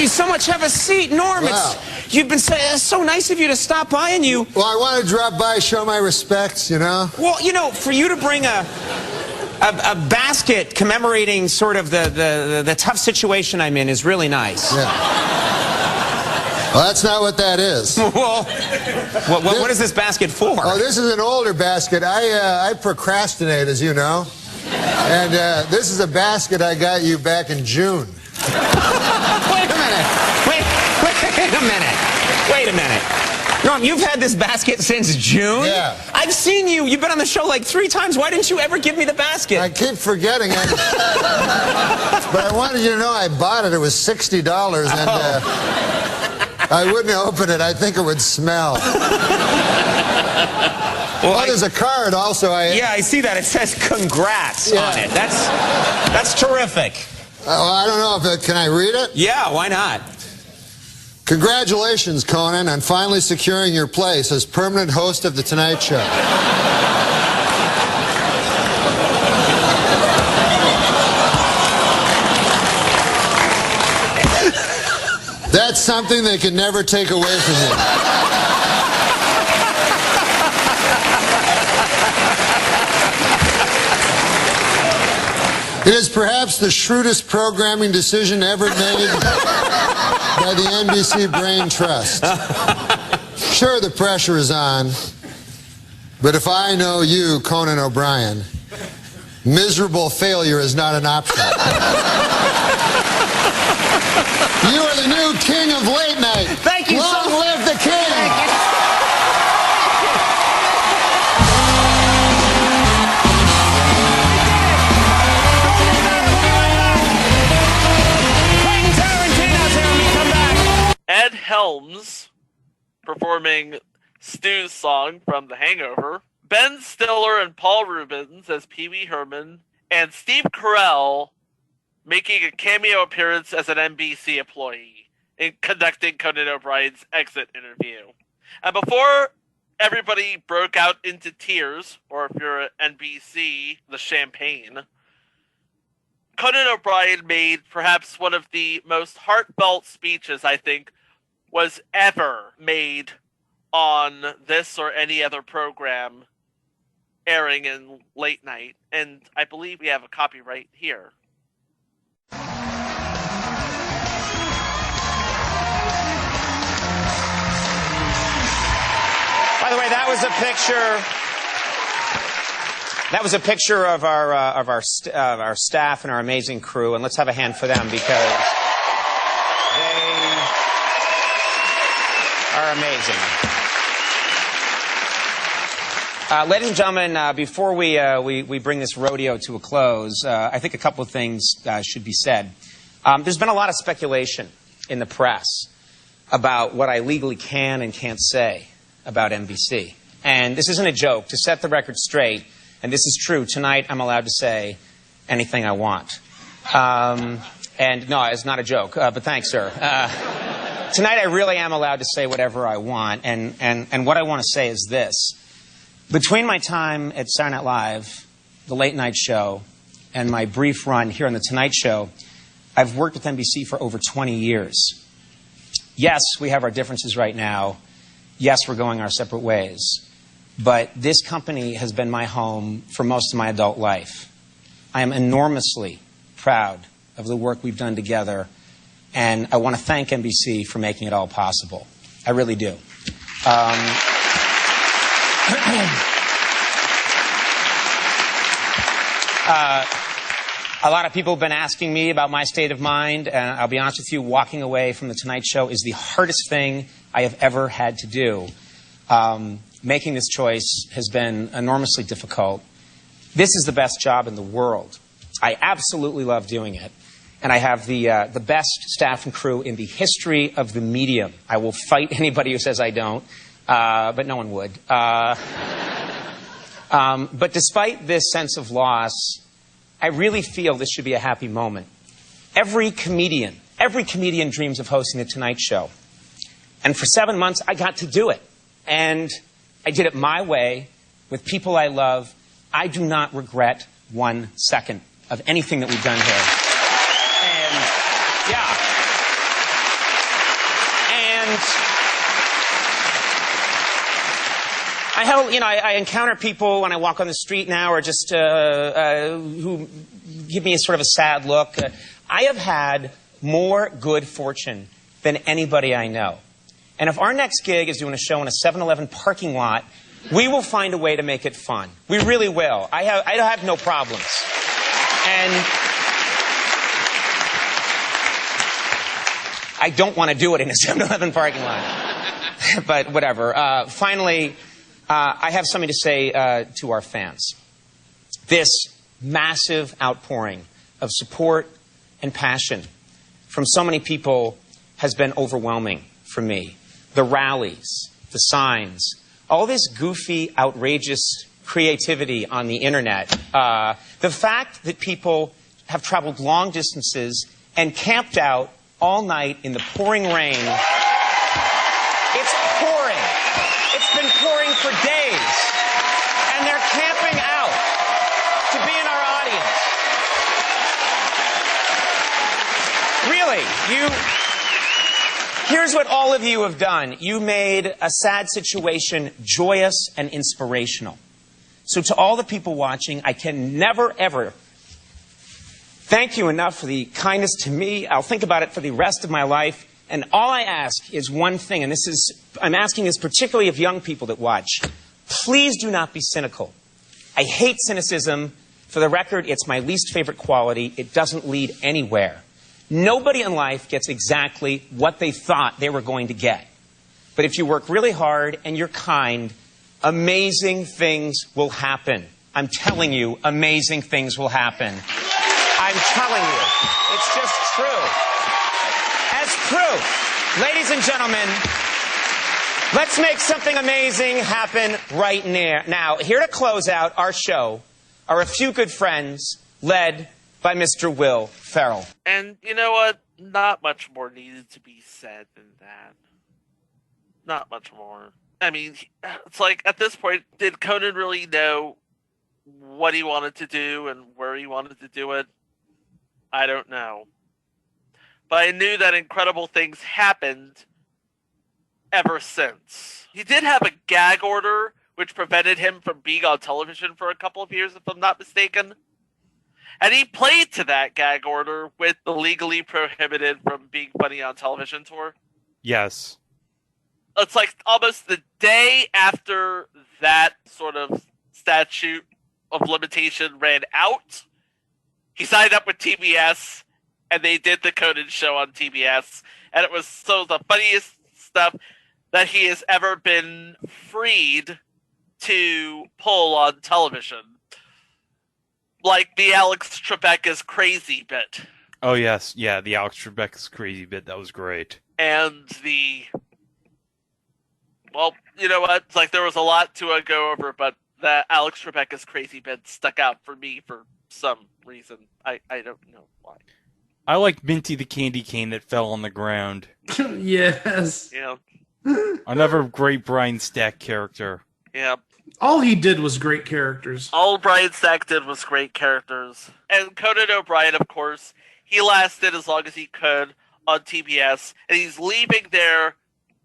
So much. Have a seat, Norm. Wow. You've been so nice of you to stop by, and you. Well, I want to drop by, show my respects, you know. Well, for you to bring a basket commemorating sort of the tough situation I'm in is really nice. Yeah. Well, that's not what that is. Well, what is this basket for? Oh, this is an older basket. I procrastinate, as you know, and this is a basket I got you back in June. Wait a minute. Norm, you've had this basket since June? Yeah. I've seen you. You've been on the show like 3 times. Why didn't you ever give me the basket? I keep forgetting it. But I wanted you to know I bought it. It was $60, and I wouldn't open it. I think it would smell. Well, there's a card also. Yeah, I see that. It says congrats on it. That's terrific. I don't know if can I read it? Yeah, why not? Congratulations, Conan, on finally securing your place as permanent host of The Tonight Show. That's something they can never take away from you. It is perhaps the shrewdest programming decision ever made by the NBC Brain Trust. Sure, the pressure is on, but if I know you, Conan O'Brien, miserable failure is not an option. You are the new king of late night. Thank you. Long live the king. Thank you. Ed Helms performing Stu's song from The Hangover, Ben Stiller and Paul Rubens as Pee Wee Herman, and Steve Carell making a cameo appearance as an NBC employee in conducting Conan O'Brien's exit interview. And before everybody broke out into tears, or if you're at NBC, the champagne, Conan O'Brien made perhaps one of the most heartfelt speeches, I think, was ever made on this or any other program airing in late night. And I believe we have a copy right here. By the way, that was a picture. That was a picture of our staff and our amazing crew, and let's have a hand for them because they are amazing. Ladies and gentlemen, before we bring this rodeo to a close, I think a couple of things should be said. There's been a lot of speculation in the press about what I legally can and can't say about NBC. And this isn't a joke. To set the record straight, and this is true, tonight I'm allowed to say anything I want. And no, it's not a joke, but thanks, sir. Tonight I really am allowed to say whatever I want, and what I want to say is this. Between my time at Saturday Night Live, the late night show, and my brief run here on The Tonight Show, I've worked with NBC for over 20 years. Yes, we have our differences right now. Yes, we're going our separate ways. But this company has been my home for most of my adult life. I am enormously proud of the work we've done together, and I want to thank NBC for making it all possible. I really do. A lot of people have been asking me about my state of mind, and I'll be honest with you, walking away from The Tonight Show is the hardest thing I have ever had to do. Making this choice has been enormously difficult. This is the best job in the world. I absolutely love doing it. And I have the best staff and crew in the history of the medium. I will fight anybody who says I don't, but no one would. But despite this sense of loss, I really feel this should be a happy moment. Every comedian dreams of hosting The Tonight Show. And for 7 months, I got to do it. And I did it my way, with people I love. I do not regret 1 second of anything that we've done here. And, yeah. And I encounter people when I walk on the street now, or just who give me a sort of a sad look. I have had more good fortune than anybody I know. And if our next gig is doing a show in a 7-Eleven parking lot, we will find a way to make it fun. We really will. I have no problems. And I don't want to do it in a 7-Eleven parking lot. But whatever. Finally, I have something to say to our fans. This massive outpouring of support and passion from so many people has been overwhelming for me. The rallies, the signs, all this goofy, outrageous creativity on the internet. The fact that people have traveled long distances and camped out all night in the pouring rain. It's pouring. It's been pouring for days. And they're camping out to be in our audience. Really, here's what all of you have done. You made a sad situation joyous and inspirational. So to all the people watching, I can never, ever thank you enough for the kindness to me. I'll think about it for the rest of my life. And all I ask is one thing, and I'm asking this particularly of young people that watch. Please do not be cynical. I hate cynicism. For the record, it's my least favorite quality. It doesn't lead anywhere. Nobody in life gets exactly what they thought they were going to get. But if you work really hard and you're kind, amazing things will happen. I'm telling you, amazing things will happen. I'm telling you. It's just true. As proof, ladies and gentlemen, let's make something amazing happen right now. Here to close out our show are a few good friends led by Mr. Will Ferrell. And you know what? Not much more needed to be said than that. Not much more. I mean, it's like, at this point, did Conan really know what he wanted to do and where he wanted to do it? I don't know. But I knew that incredible things happened ever since. He did have a gag order, which prevented him from being on television for a couple of years, if I'm not mistaken. And he played to that gag order with the legally prohibited from being funny on television tour. Yes. It's like almost the day after that sort of statute of limitation ran out, he signed up with TBS, and they did the Conan show on TBS. And it was so the funniest stuff that he has ever been freed to pull on television. Like the Alex Trebek's crazy bit. Oh, yes. Yeah, the Alex Trebek's crazy bit. That was great. And well, you know what? It's like there was a lot to go over, but that Alex Trebek's crazy bit stuck out for me for some reason. I don't know why. I like Minty the candy cane that fell on the ground. Yes. Yeah. Another great Brian Stack character. Yeah. All he did was great characters. All Brian Stack did was great characters. And Conan O'Brien, of course, he lasted as long as he could on TBS, and he's leaving there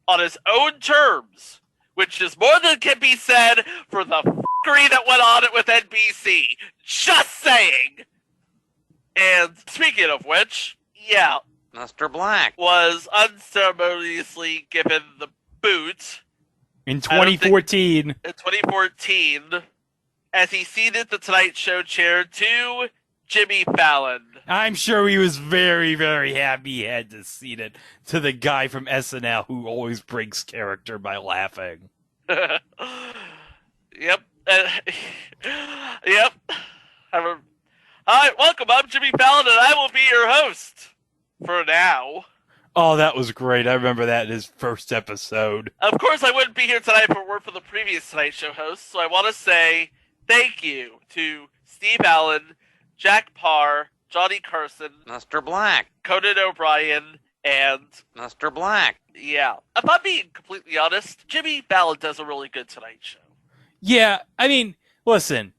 on his own terms, which is more than can be said for the f***ery that went on with NBC. Just saying! And speaking of which, yeah, Mr. Black. was unceremoniously given the boot In 2014. in 2014 as he ceded the Tonight Show chair to Jimmy Fallon. I'm sure he was very, very happy he had to cede it to the guy from SNL who always breaks character by laughing. Yep. Yep. Hi, welcome. I'm Jimmy Fallon, and I will be your host for now. Oh, that was great. I remember that in his first episode. Of course, I wouldn't be here tonight if it weren't for the previous Tonight Show hosts, so I want to say thank you to Steve Allen, Jack Parr, Johnny Carson, Mr. Black. Conan O'Brien, and Mr. Black. yeah. If I'm being completely honest, Jimmy Fallon does a really good Tonight Show. Yeah, I mean, listen,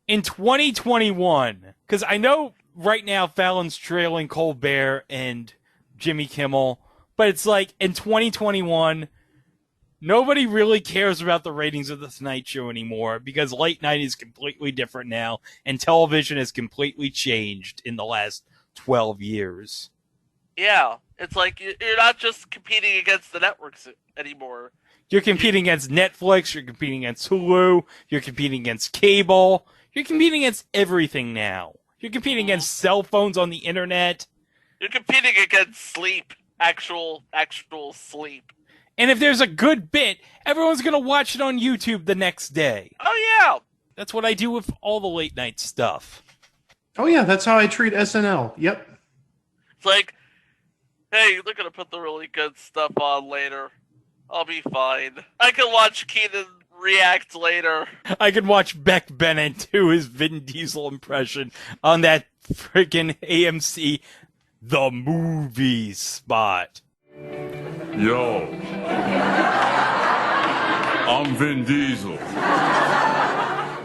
in 2021, because I know right now Fallon's trailing Colbert and Jimmy Kimmel, but it's like in 2021, nobody really cares about the ratings of the Tonight Show anymore because late night is completely different now, and television has completely changed in the last 12 years. Yeah, it's like you're not just competing against the networks anymore. You're competing against Netflix, you're competing against Hulu, you're competing against cable, you're competing against everything now. You're competing against cell phones on the internet. You're competing against sleep, actual sleep. And if there's a good bit, everyone's going to watch it on YouTube the next day. Oh, yeah. That's what I do with all the late night stuff. Oh yeah, that's how I treat SNL. Yep. It's like, hey, they're going to put the really good stuff on later. I'll be fine. I can watch Keenan react later. I could watch Beck Bennett do his Vin Diesel impression on that freaking AMC The Movie spot. Yo, I'm Vin Diesel.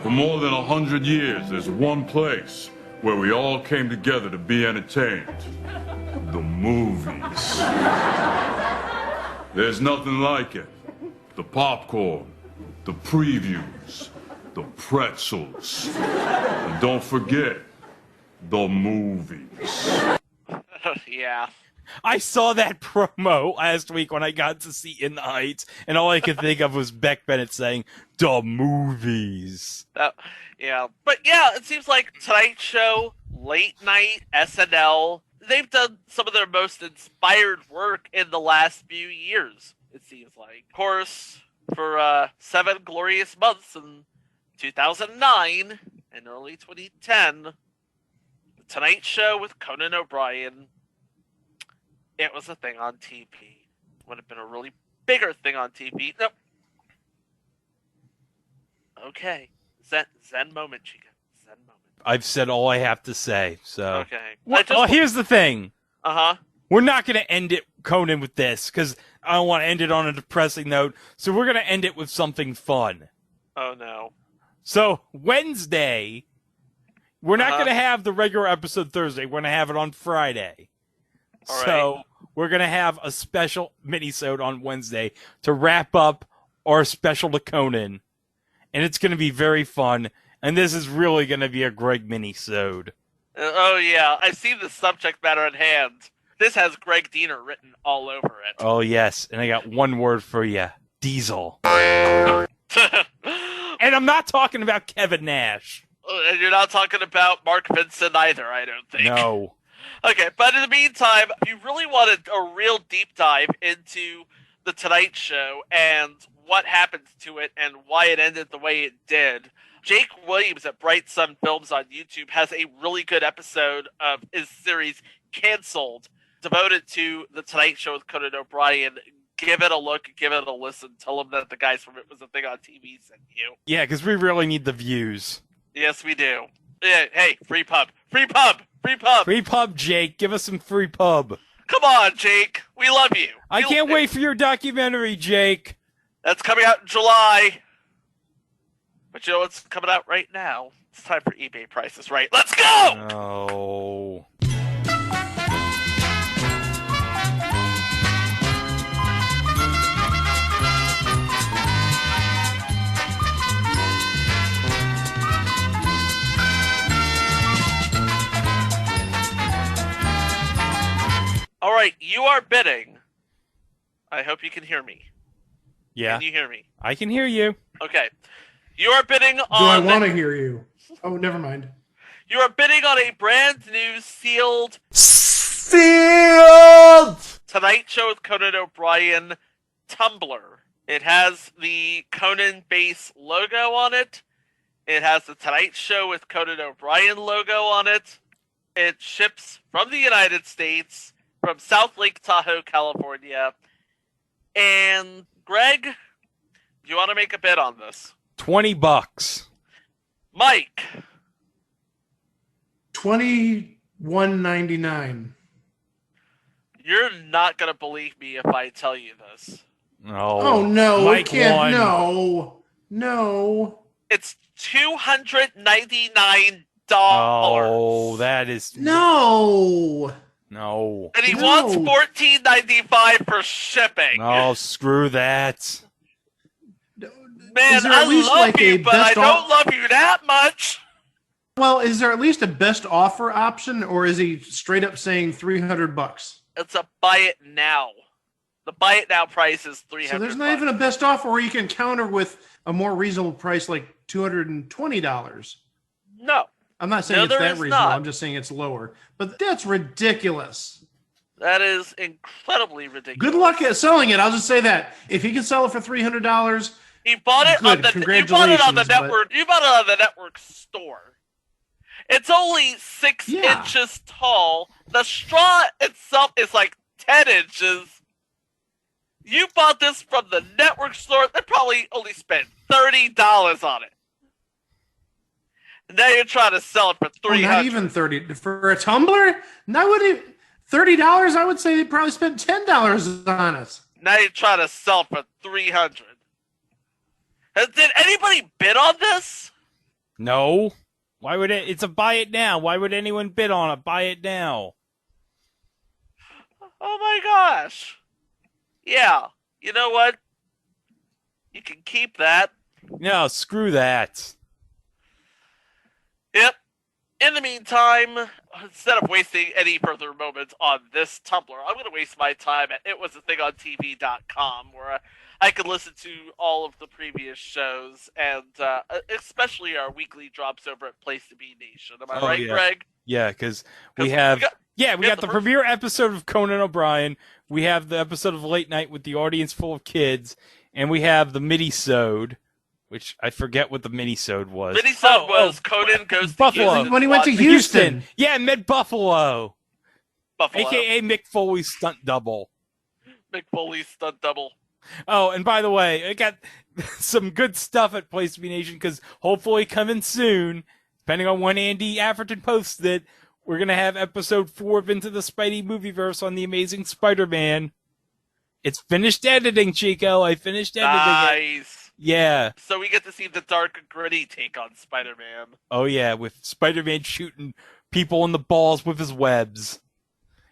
For more than 100 years, there's one place where we all came together to be entertained. The movies. There's nothing like it. The popcorn, the previews, the pretzels. And don't forget, the movies. Yeah. I saw that promo last week when I got to see In the Heights, and all I could think of was Beck Bennett saying, "The movies." Yeah. But yeah, it seems like Tonight Show, Late Night, SNL, they've done some of their most inspired work in the last few years, it seems like. Of course, for 7 glorious months in 2009 and early 2010, The Tonight Show with Conan O'Brien, it was a thing on TV. Would have been a really bigger thing on TV. Nope. Okay. Zen moment, Chica. Zen moment. I've said all I have to say, so. Okay. Well, here's the thing. Uh-huh. We're not going to end it, Conan, with this, because I don't want to end it on a depressing note, so we're going to end it with something fun. Oh, no. So, Wednesday, we're not going to have the regular episode Thursday. We're going to have it on Friday. All right. So, we're going to have a special mini-sode on Wednesday to wrap up our special to Conan. And it's going to be very fun. And this is really going to be a Greg mini-sode. Oh, yeah. I see the subject matter at hand. This has Greg Diener written all over it. Oh, yes. And I got one word for you. Diesel. And I'm not talking about Kevin Nash. And you're not talking about Mark Vincent either, I don't think. No. Okay, but in the meantime, if you really wanted a real deep dive into The Tonight Show and what happened to it and why it ended the way it did, Jake Williams at Bright Sun Films on YouTube has a really good episode of his series Cancelled, devoted to The Tonight Show with Conan O'Brien. Give it a look, give it a listen. Tell him that the guys from It Was a Thing on TV sent you. Yeah, because we really need the views. Yes, we do. Yeah, hey, free pub. Free pub! Free pub. Free pub, Jake. Give us some free pub. Come on, Jake. We love you. I can't wait for your documentary, Jake. That's coming out in July. But you know what's coming out right now? It's time for eBay Prices Right. Let's go! Oh. All right, you are bidding. I hope you can hear me. Yeah. Can you hear me? I can hear you. Okay. You are bidding on... Do I want to hear you? Oh, never mind. You are bidding on a brand new sealed Tonight Show with Conan O'Brien tumbler. It has the Conan base logo on it. It has the Tonight Show with Conan O'Brien logo on it. It ships from the United States, from South Lake Tahoe, California. And Greg, do you want to make a bid on this? $20. Mike. $21.99. You're not going to believe me if I tell you this. No. Oh, no. Mike It can't. won. No. No. It's $299. Oh, that is... No. No. And he No. wants $14.95 for shipping. Oh, screw that. Man, Is there at I least love like you, a but I best don't love you that much. Well, is there at least a best offer option, or is he straight up saying $300? It's a buy it now. The buy it now price is $300. So there's not even a best offer where you can counter with a more reasonable price like $220. No. I'm not saying No, it's there that is reasonable. not. I'm just saying it's lower. But that's ridiculous. That is incredibly ridiculous. Good luck at selling it. I'll just say that. If he can sell it for $300, He bought it on good. the Congratulations. network. You bought it on the network store. It's only 6 Yeah. inches tall. The straw itself is like 10 inches. You bought this from the network store. They probably only spent $30 on it. And now you're trying to sell it for $300. not even 30 for a tumbler. No, would it $30? I would say they probably spent $10 on it. Now you're trying to sell it for $300. Did anybody bid on this? No. Why would it? It's a buy it now. Why would anyone bid on it? Buy it now. Oh my gosh. Yeah. You know what? You can keep that. No, screw that. Yep. In the meantime, instead of wasting any further moments on this Tumblr, I'm going to waste my time at itwasathingontv.com, where I could listen to all of the previous shows, and especially our weekly drops over at Place to Be Nation. Am I right, yeah. Greg? Yeah, because 'Cause we have... we got got the the premiere episode of Conan O'Brien. We have the episode of Late Night with the audience full of kids. And we have the mini-sode, which I forget what the mini-sode was. Minisode was Conan Goes to Buffalo. Houston. When he went to Houston. Yeah, met Buffalo. Buffalo. A.K.A. Mick Foley's stunt double. Mick Foley's stunt double. Oh, and by the way, I got some good stuff at Place to Be Nation, because hopefully coming soon, depending on when Andy Afferton posts it, we're going to have episode 4 of Into the Spidey Movieverse on The Amazing Spider-Man. It's finished editing, Chico. I finished editing it. Nice. Yeah. So we get to see the dark, gritty take on Spider-Man. Oh, yeah, with Spider-Man shooting people in the balls with his webs.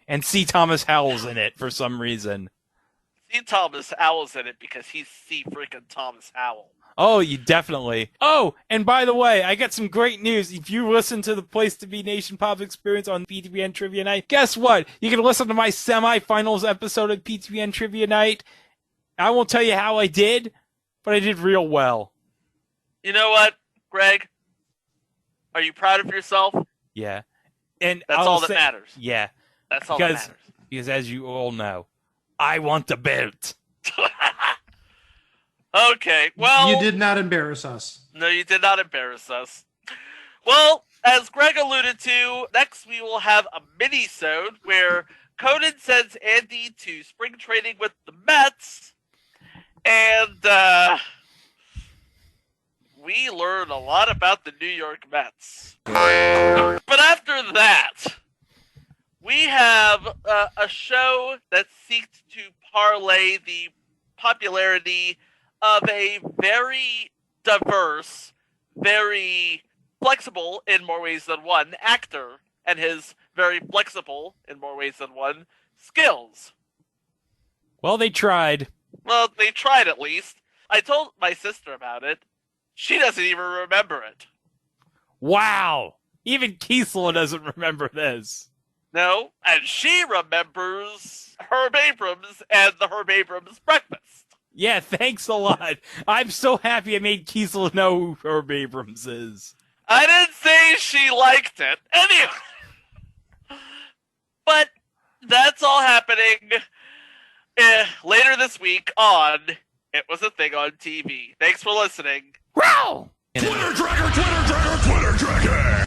And C. Thomas Howell's in it for some reason. C. Thomas Howell's in it because he's C. freaking Thomas Howell. Oh, you definitely. Oh, and by the way, I got some great news. If you listen to the Place to Be Nation Pop Experience on PTBN Trivia Night, guess what? You can listen to my semifinals episode of PTBN Trivia Night. I won't tell you how I did, but I did real well. You know what, Greg? Are you proud of yourself? Yeah. And That's I'll all that say- matters. Yeah. That's all that matters. Because as you all know, I want the belt. Okay, well... You did not embarrass us. No, you did not embarrass us. Well, as Greg alluded to, next we will have a mini-sode where Conan sends Andy to spring training with the Mets, and we learn a lot about the New York Mets. But after that, We have a show that seeks to parlay the popularity of a very diverse, very flexible in more ways than one actor and his very flexible in more ways than one skills. Well, they tried. Well, they tried at least. I told my sister about it. She doesn't even remember it. Wow. Even Kiesel doesn't remember this. No, and she remembers Herb Abrams and the Herb Abrams breakfast. Yeah, thanks a lot. I'm so happy I made Kiesel know who Herb Abrams is. I didn't say she liked it. Anyway. But that's all happening later this week on It Was a Thing on TV. Thanks for listening. Wow! Twitter, Tracker, Twitter, Tracker, Twitter,